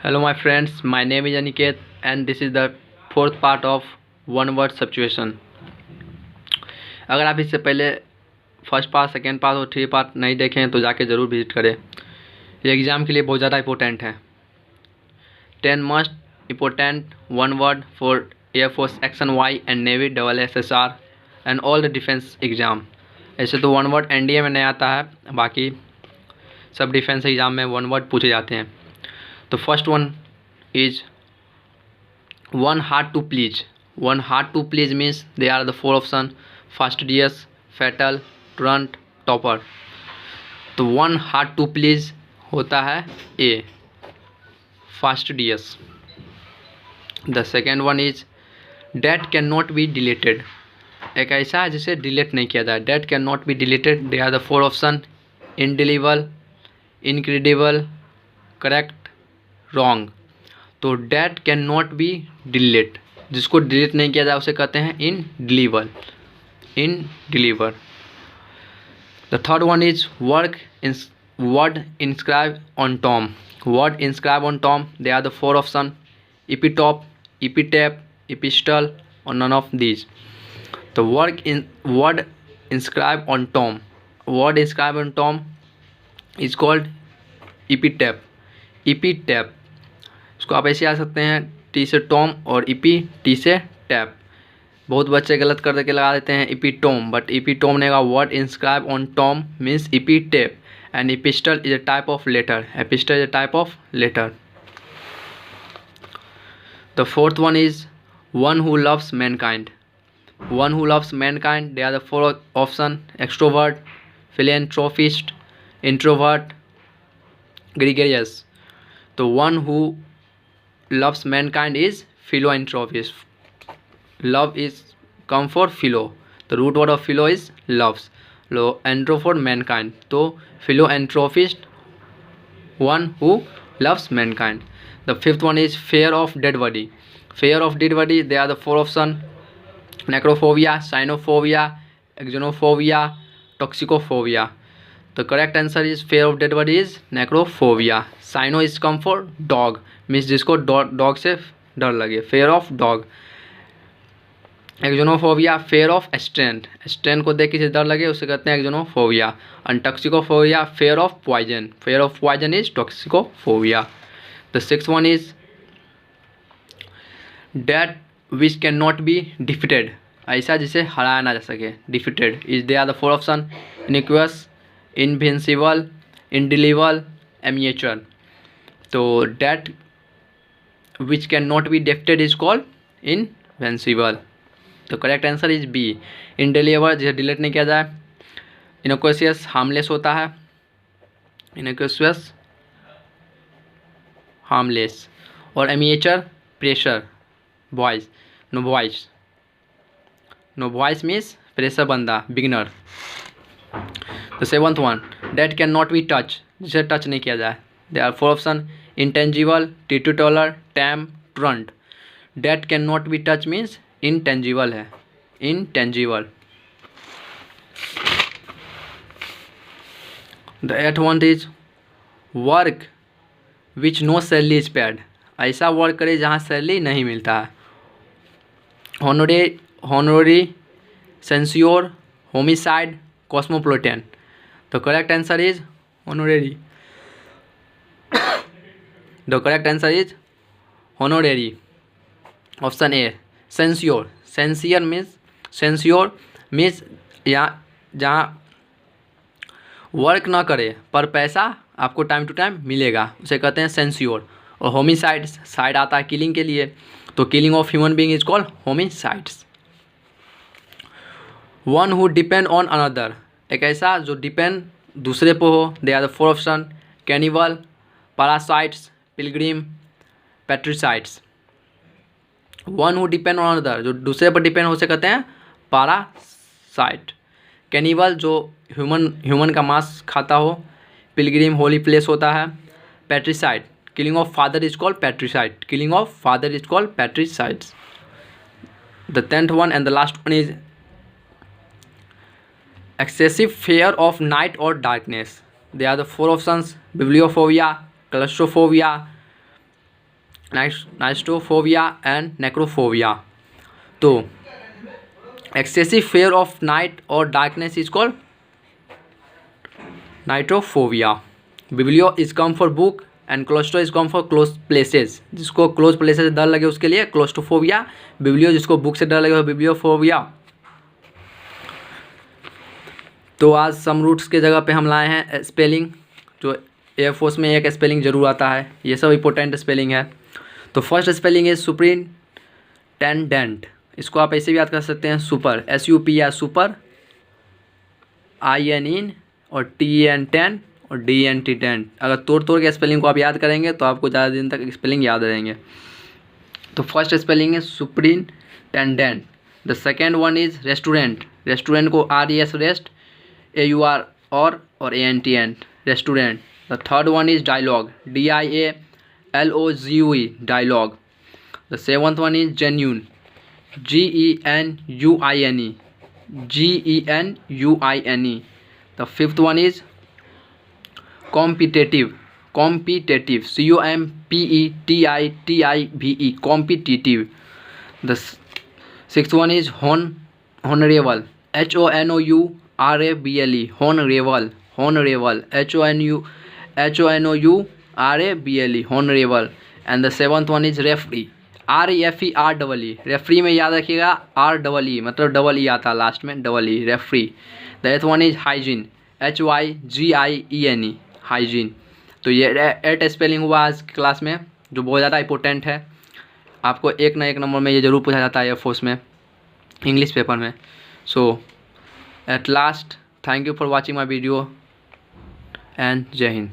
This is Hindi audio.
Hello my friends, my name is Aniket and this is the fourth part of one word situation. अगर आप इससे पहले फर्स्ट पार्ट, सेकेंड पार्ट और थ्री पार्ट नहीं देखे हैं तो जाके ज़रूर विजिट करें। ये एग्ज़ाम के लिए बहुत ज़्यादा इंपॉर्टेंट है। 10 must important one word for air force action Y and navy SSR and all the defence exam. ऐसे तो वन वर्ड NDA में नहीं आता है, बाकी सब डिफेंस एग्ज़ाम में वन वर्ड पूछे जाते हैं। तो first one is one hard to please. One hard to please means they are the four option: fastidious, fatal, truant, topper. तो वन हार्ड टू प्लीज होता है a, fastidious. The second one is that can not be deleted. एक ऐसा है जिसे डिलीट नहीं किया जाए। That can not be deleted, they are the four option: इनडिलीबल, incredible, correct, wrong. तो that can not be delete, जिसको डिलीट नहीं किया जाए उसे कहते हैं indelible, indelible. The third one is word inscribe on tomb. Word inscribe on tomb, they are the four option: epitome, epitaph, epistle और नन ऑफ दीज। तो word inscribe on tomb, word inscribe on tomb is called epitaph, epitaph. इसको आप ऐसे आ सकते हैं, टी से टॉम और ईपी, टी से टैप। बहुत बच्चे गलत कर के लगा देते हैं इपीटोम, बट इपीटोम नहीं होगा। Word inscribe on tomb means epitaph and epistle is a type of letter, epistle is a type of letter. The fourth one is one who loves mankind. One who loves mankind, they are the four option: extrovert, philanthropist, introvert, gregarious. तो one who loves mankind is philanthropist. Love is come for philo. The root word of philo is loves. Anthro for mankind. So philanthropist, one who loves mankind. The fifth one is fear of dead body. Fear of dead body, they are the four option: necrophobia, cynophobia, xenophobia, toxicophobia. The correct answer is fear of dead body is necrophobia. Cyno is come for dog, means जिसको डॉग से डर लगे, fear of dog. Xenophobia, fear of stranger, stranger को देख किसी डर लगे उसे कहते हैं xenophobia. And toxicophobia, fear of poison, fear of poison is toxicophobia. The six one is that which can not be defeated. ऐसा जिसे हराया ना जा सके, defeated is they are the four option: innocuous, invincible, indelible, amateur. तो that which cannot be defeated is called invincible. तो करेक्ट आंसर इज बी, इनडिलीवर, जिसे डिलीट नहीं किया जाए। इनोक्वेशियस, हार्मलेस होता है, इनोक्वेशियस हार्मलेस। और amateur, fresher, voice, novice, novice means fresher बंदा, beginner. The seventh one, that can not be touch, जिसे टच नहीं किया जाए। They are four option: intangible, teetotaler, tame, truant. That cannot be touched means intangible है, intangible. The eighth one is work which no salary is paid. ऐसा वर्क करे जहाँ सैलरी नहीं मिलता है। honorary, censure, homicide, cosmopolitan. The correct answer is honorary. The correct answer is honorary. Option A, censure. Censure means यहाँ जहाँ वर्क ना करे पर पैसा आपको टाइम टू टाइम मिलेगा उसे कहते हैं सेंस्योर। और होमिसाइड, साइड आता है किलिंग के लिए, तो killing of human being is called homicides. One who depend on another, एक ऐसा जो डिपेंड दूसरे पे हो। They are the four option: cannibal, parasites, pilgrim, patricides. One who depend on other, जो दूसरे पर डिपेंड हो से कहते हैं पैरासाइट। कैनिबल, जो ह्यूमन का मांस खाता हो। पिलग्रिम, होली प्लेस होता है। Patricide, killing of father is called patricide, killing of father is called patricides. The 10th one and the last one is excessive fear of night और darkness. They are the four options: bibliophobia, claustrophobia, nyctophobia and necrophobia. तो एक्सेसिव फेयर ऑफ नाइट और darkness is called nyctophobia. Biblio is come for book and claustro is come for close places. जिसको क्लोज प्लेसेस से डर लगे उसके लिए क्लोस्ट्रोफोबिया। बिब्लियो जिसको बुक से डर लगे वो बिब्लियोफोबिया। तो आज सम रूट्स के जगह पे हम लाए हैं स्पेलिंग, जो एयरफोर्स में एक स्पेलिंग जरूर आता है, ये सब इंपॉर्टेंट स्पेलिंग है। तो फर्स्ट स्पेलिंग है सुपरिनटेंडेंट। इसको आप ऐसे भी याद कर सकते हैं, सुपर SUP या सुपर, IN और TEN टेन और DENT टेंट। अगर तोड़ के स्पेलिंग को आप याद करेंगे तो आपको ज़्यादा दिन तक स्पेलिंग याद रहेंगे। तो फर्स्ट स्पेलिंग है superintendent. The second one is restaurant. Restaurant को RES रेस्ट, AUR और ANT restaurant. The third one is dialogue, DIALOGUE dialogue. The seventh one is genuine, GENUINE। The fifth one is competitive, COMPETITIVE competitive. The sixth one is honourable, HONOURABLE honourable, HONOURABLE honourable. And the seventh one is referee, REFEREE। Referee में याद रखिएगा REE मतलब डबल ई आता है लास्ट में, double E referee. The eighth one is hygiene, HYGIENE hygiene. तो ये 8 स्पेलिंग हुआ आज की क्लास में, जो बहुत ज़्यादा इंपॉर्टेंट है। आपको एक ना एक नंबर में ये जरूर पूछा जाता है एयरफोर्स में, इंग्लिश पेपर में। So at last, thank you for watching my video and जय हिंद।